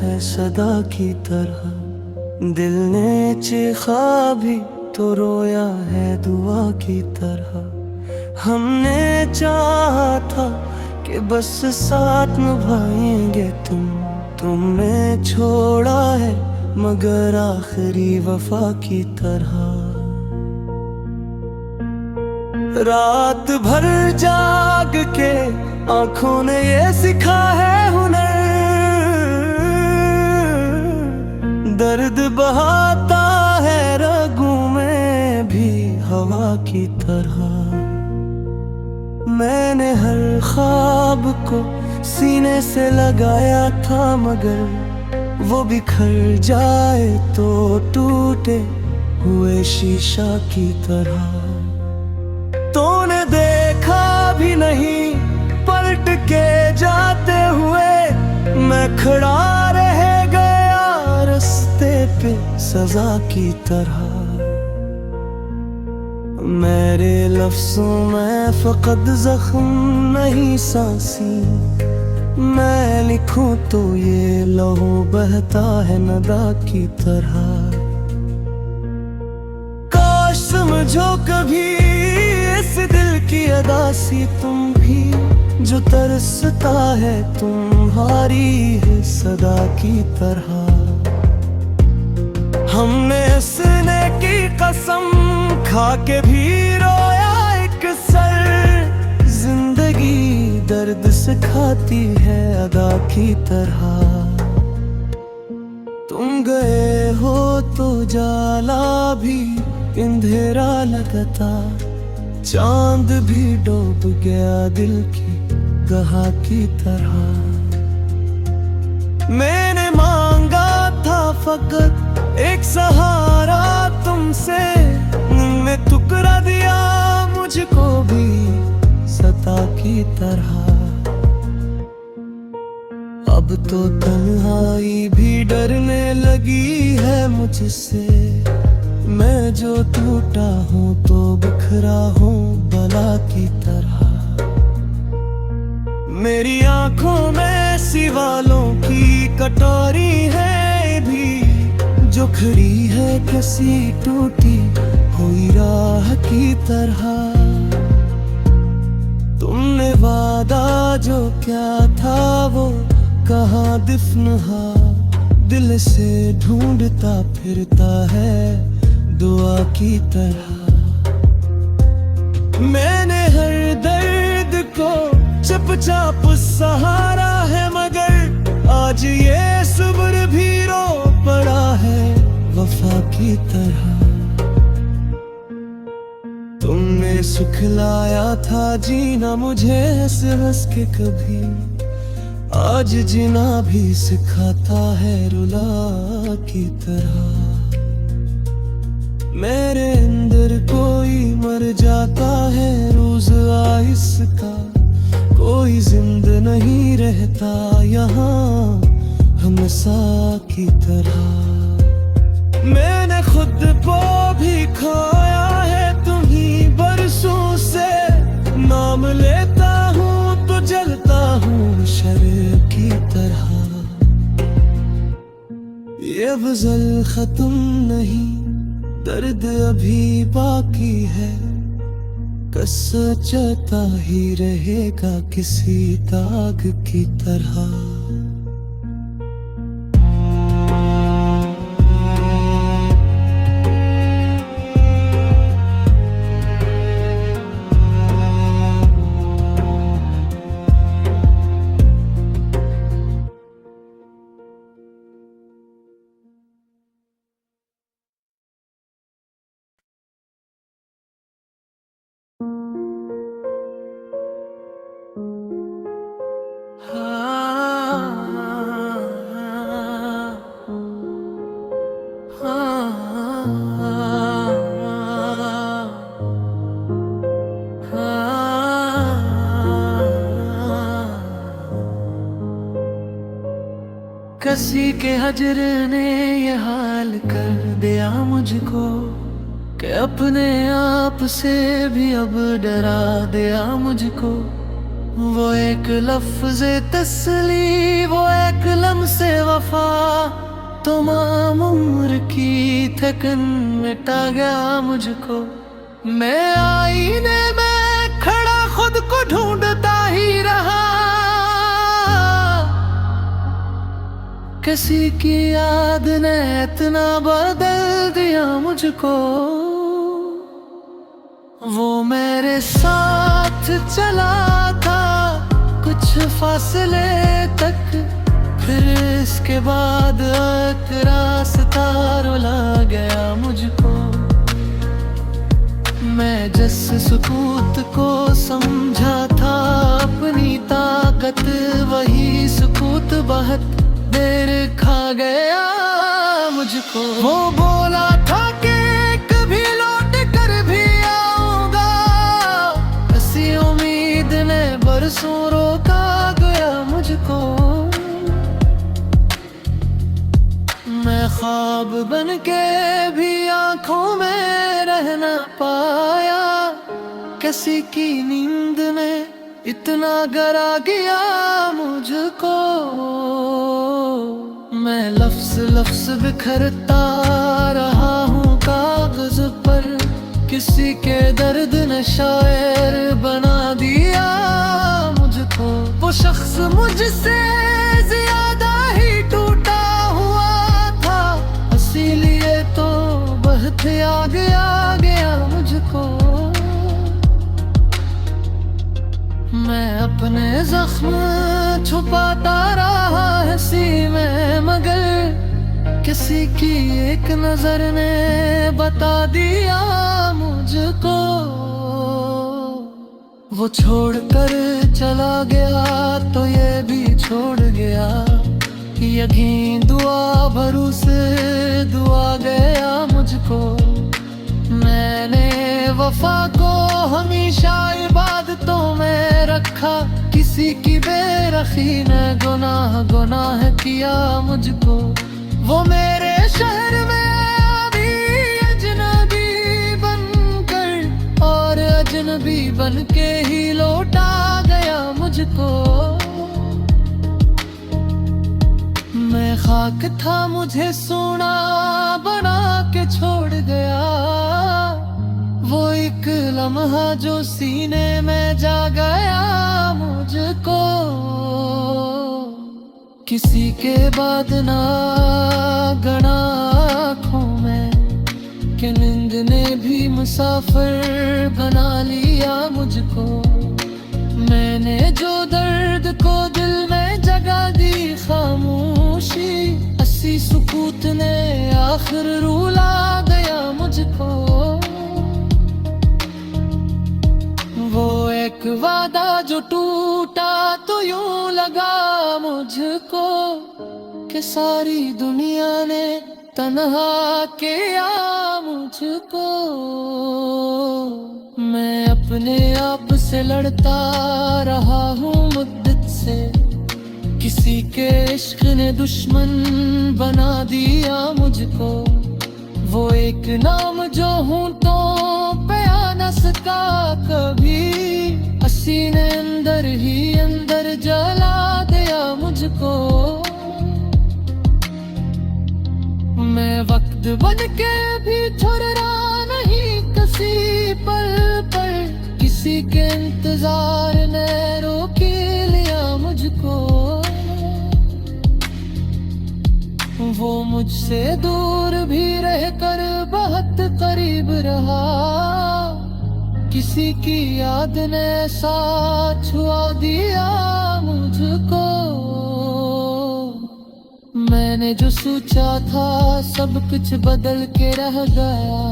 है सदा की तरह। दिल ने चीखा भी तो रोया है दुआ की तरह। हमने चाहा था कि बस साथ निभाएंगे तुमने छोड़ा है मगर आखिरी वफा की तरह। रात भर जाग के आंखों ने ये सिखा है हुनर, दर्द बहाता है रगों में भी हवा की तरह। मैंने हर ख्वाब को सीने से लगाया था मगर वो बिखर जाए तो टूटे हुए शीशा की तरह। तूने देखा भी नहीं पलट के जाते हुए, मैं खड़ा रह गया रास्ते पे सजा की तरह। मेरे लफ्ज़ों में फ़कत ज़ख्म नहीं सांसी, मैं लिखूं तो ये लहू बहता है नदा की तरह। काश समझो कभी इस दिल की अदासी तुम भी, जो तरसता है तुम्हारी है सदा की तरह। हमने हंसने की कसम खा के भी रोया एक सर, जिंदगी दर्द सिखाती है अदा की तरह। तुम गए हो तो जाला भी अंधेरा लगता, चांद भी डूब गया दिल की गहा की तरह। मैंने मांगा था फकत एक सहारा तुमसे, तुमने टुकड़ा दिया मुझको भी सता की तरह। अब तो तन्हाई भी डरने लगी है मुझसे, मैं जो टूटा हूँ तो बिखरा हूँ बला की तरह। मेरी आंखों में सिवालों की कटोरी है भी, जो खड़ी है किसी टूटी हुई राह की तरह। तुमने वादा जो क्या था वो कहाँ दिफनहा, दिल से ढूंढता फिरता है दुआ की तरह। मैंने हर दर्द को चुपचाप सहारा है मगर आज ये सब्र भी रो पड़ा है वफा की तरह। तुमने सुखलाया था जीना मुझे हंस हंस के कभी, आज जीना भी सिखाता है रुला की तरह। मेरे अंदर कोई मर जाता है रोज आहिस्ता, कोई जिंद नहीं रहता यहाँ हमसा की तरह। मैंने खुद को भी खोया है तुम्हीं बरसों से, नाम लेता हूँ तो जलता हूँ शर की तरह। ये गज़ल खत्म नहीं, दर्द अभी बाकी है, कस्सा चलता ही रहेगा किसी दाग की तरह। किसी के हजर ने ये हाल कर दिया मुझको, कि अपने आप से भी अब डरा दिया मुझको। वो एक लफ्ज़े तस्ली, वो एक लम्से वफा, तमाम उम्र की थकन मिटा गया मुझको। मैं आईने में खड़ा खुद को ढूंढता ही रहा, किसी की याद ने इतना बदल दिया मुझको। वो मेरे साथ चला था कुछ फासले तक, फिर इसके बाद एक रास्ता रुला गया मुझको। मैं जिस सुकूत को समझा था अपनी ताकत, वही सुकूत बहुत देर खा गया मुझको। वो बोला था कि कभी लौट कर भी आऊंगा, ऐसी उम्मीद ने बरसों रोका गया मुझको। मैं ख्वाब बन के भी आंखों में रह ना पाया, किसी की नींद ने इतना गरा गया मुझको। मैं लफ्ज लफ्ज बिखरता रहा हूँ कागज पर, किसी के दर्द ने शायर बना दिया मुझको। वो शख्स मुझसे ज्यादा ही टूटा हुआ था, इसीलिए तो बहुत आगे आ गया मुझको। मैं अपने जख्म छुपाता रहा हंसी में, मगर किसी की एक नजर ने बता दिया मुझको। वो छोड़ कर चला गया तो ये भी छोड़ गया, यकीन दुआ भरोसे दुआ गया मुझको। मैंने वफा को हमेशा इबादतों में रखा, किसी की बेरखी ने गुनाह गुनाह किया मुझको। वो मेरे शहर में अभी अजनबी बनकर और अजनबी बन के ही लौटा गया मुझको। मैं खाक था मुझे सोना बना के छोड़ गया, वो एक लम्हा जो सीने में जा गया मुझको। किसी के बाद ना गना आँखों में, कि नींद ने भी मुसाफिर बना लिया मुझको। मैंने जो दर्द को दिल में जगा दी खामोशी, हंसी सुकूत ने आखिर रुला गया मुझको। वो एक वादा जो टूटा तो यूं लगा मुझको, कि सारी दुनिया ने तन्हा किया मुझको। मैं अपने आप से लड़ता रहा हूँ मुद्दत से, किसी के इश्क ने दुश्मन बना दिया मुझको। वो एक नाम जो हूँ तो पे आ न सका कभी, सीने अंदर ही अंदर जला दिया मुझको। मैं वक्त बन के भी ठुर्रा नहीं किसी पल पर, किसी के इंतजार ने रोक लिया मुझको। वो मुझसे दूर भी रहकर बहुत करीब रहा, किसी की याद ने साथ छुआ दिया मुझको। मैंने जो सोचा था सब कुछ बदल के रह गया,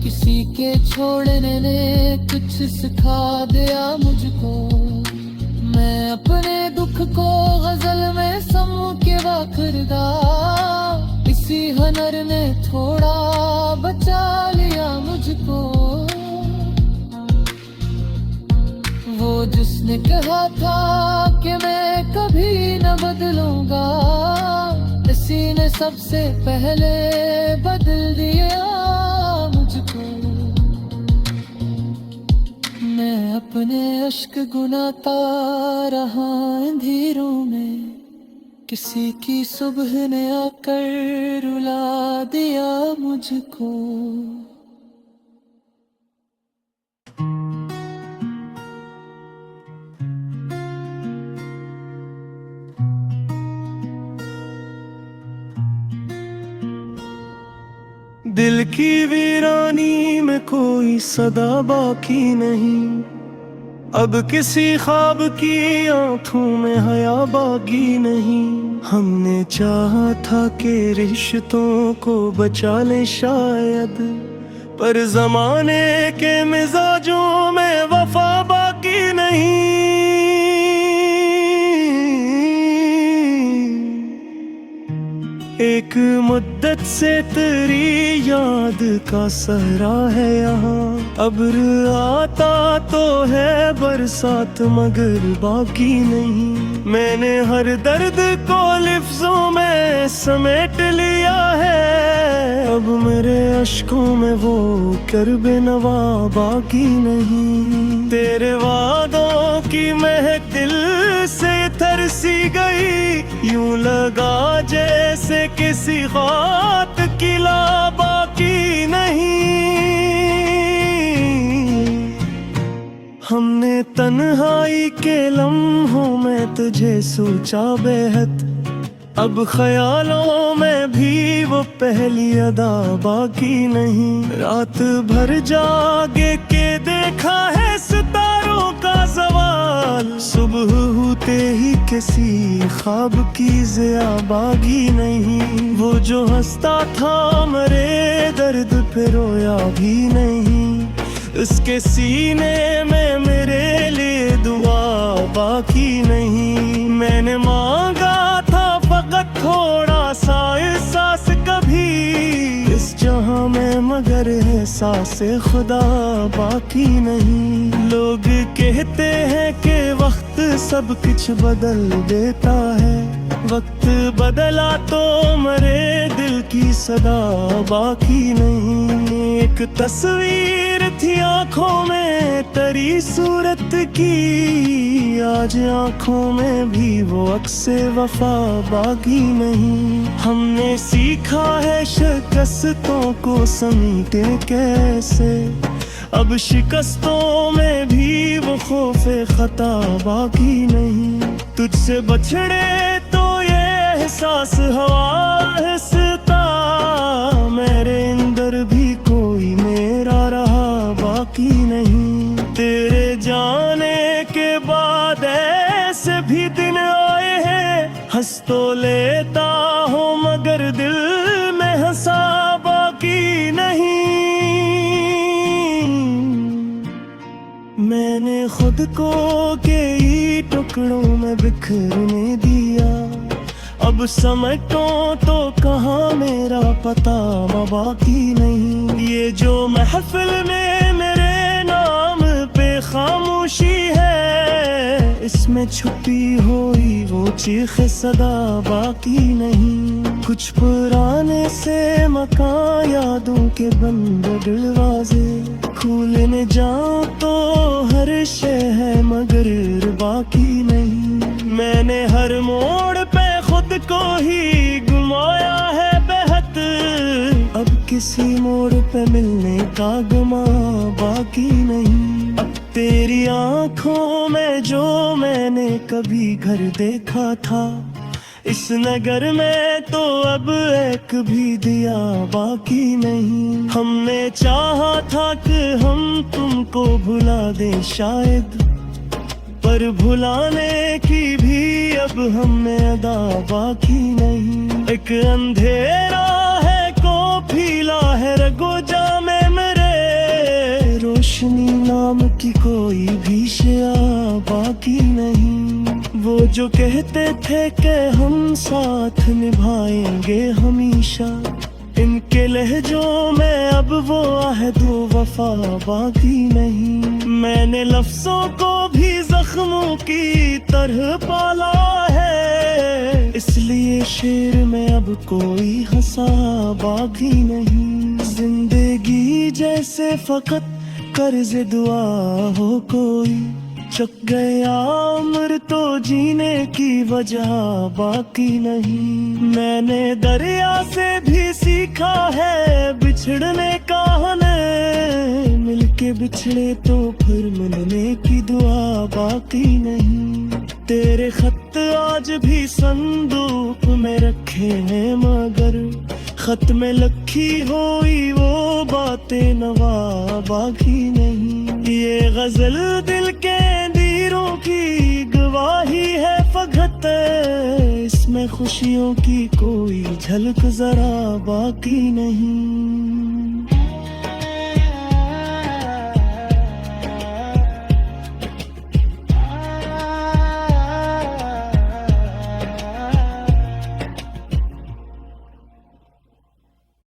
किसी के छोड़ने ने कुछ सिखा दिया मुझको। मैं अपने दुख को गजल में समूह के वाखरदा, इसी हनर ने थोड़ा बचा लिया मुझको। वो जिसने कहा था कि मैं कभी न बदलूंगा, इसी ने सबसे पहले बदल दिया मुझको। मैं अपने अश्क गुनाता रहा अंधेरों में, किसी की सुबह ने आकर रुला दिया मुझको। दिल की वीरानी में कोई सदा बाकी नहीं, अब किसी ख्वाब की आंखों में हया बाकी नहीं। हमने चाहा था कि रिश्तों को बचा ले शायद, पर जमाने के मिजाजों में वफा बाकी नहीं। एक मुद्दत से तेरी याद का सहरा है यहाँ, अब्र आता तो है बरसात मगर बाकी नहीं। मैंने हर दर्द को लिफ्जों में समेट लिया है, अब मेरे अश्कों में वो कर्ब नवा बाकी नहीं। तेरे वादों की महक दिल से तरसी गई, यूं लगा जैसे किसी खात किला बाकी नहीं। हमने तन्हाई के लम्हों में तुझे सोचा बेहद, अब ख्यालों में भी वो पहली अदा बाकी नहीं। रात भर जागे के देखा है सितारों का सवाल, सुबह होते ही किसी ख्वाब की ज़िया बाकी नहीं। वो जो हंसता था मरे दर्द पे रोया भी नहीं, उसके सीने में मेरे लिए दुआ बाकी नहीं। मैंने मांगा था फकत थोड़ा सा एहसास कभी इस जहां में, मगर एहसास खुदा बाकी नहीं। लोग कहते हैं कि वक्त सब कुछ बदल देता है, वक्त बदला तो मरे दिल की सदा बाकी नहीं। एक तस्वीर थी आंखों में तेरी सूरत की, आज आंखों में भी वो अक्से वफा बाकी नहीं। हमने सीखा है शिकस्तों को समीटे कैसे, अब शिकस्तों में भी वो खौफे खता बाकी नहीं। तुझसे बछड़े तो ये एहसास हवा हिसता, मेरे अंदर भी कोई मेरा रहा बाकी नहीं। तेरे जाने के बाद ऐसे भी दिन आए हैं, हंस तो लेता हूँ मगर दिल में हंसा बाकी नहीं। मैंने खुद को कई टुकड़ों में बिखरने दिया, अब समेटो तो कहाँ मेरा पता बाकी नहीं। ये जो महफिल में मेरे नाम पे खामोशी है, इसमें छुपी हुई वो चीख सदा बाकी नहीं। कुछ पुराने से मकान यादों के बंद दरवाजे, खोलने जाऊं तो हर शय है मगर बाकी नहीं। मैंने हर मोड़ पे खुद को ही घुमाया है बेहद, अब किसी मोड़ पे मिलने का गुमा बाकी नहीं। अब तेरी आंखों में जो मैंने कभी घर देखा था, इस नगर में तो अब एक भी दिया बाकी नहीं। हमने चाहा था कि हम तुमको भुला दे शायद, पर भुलाने की भी अब हमें अदा बाकी नहीं। एक अंधेरा है को फीला है रगो जामे मेरे, रोशनी नाम की कोई भी शिया बाकी नहीं। वो जो कहते थे कि हम साथ निभाएंगे हमेशा, इनके लहजों में अब वो आहद वफा बाकी नहीं। मैंने लफ्जों को भी जख्मों की तरह पाला है, इसलिए शेर में अब कोई हंसा बाकी नहीं। जिंदगी जैसे फकत कर्ज दुआ हो कोई, चुक गया उम्र तो जीने की वजह बाकी नहीं। मैंने दरिया से भी सीखा है बिछड़ने का हमें, मिलके बिछड़े तो फिर मिलने की दुआ बाकी नहीं। तेरे खत आज भी संदूक में रखे हैं मगर खत में लिखी हुई वो बातें नवा बाकी नहीं। ये गजल दिल के दीरों की गवाही है फकत, इसमें खुशियों की कोई झलक जरा बाकी नहीं।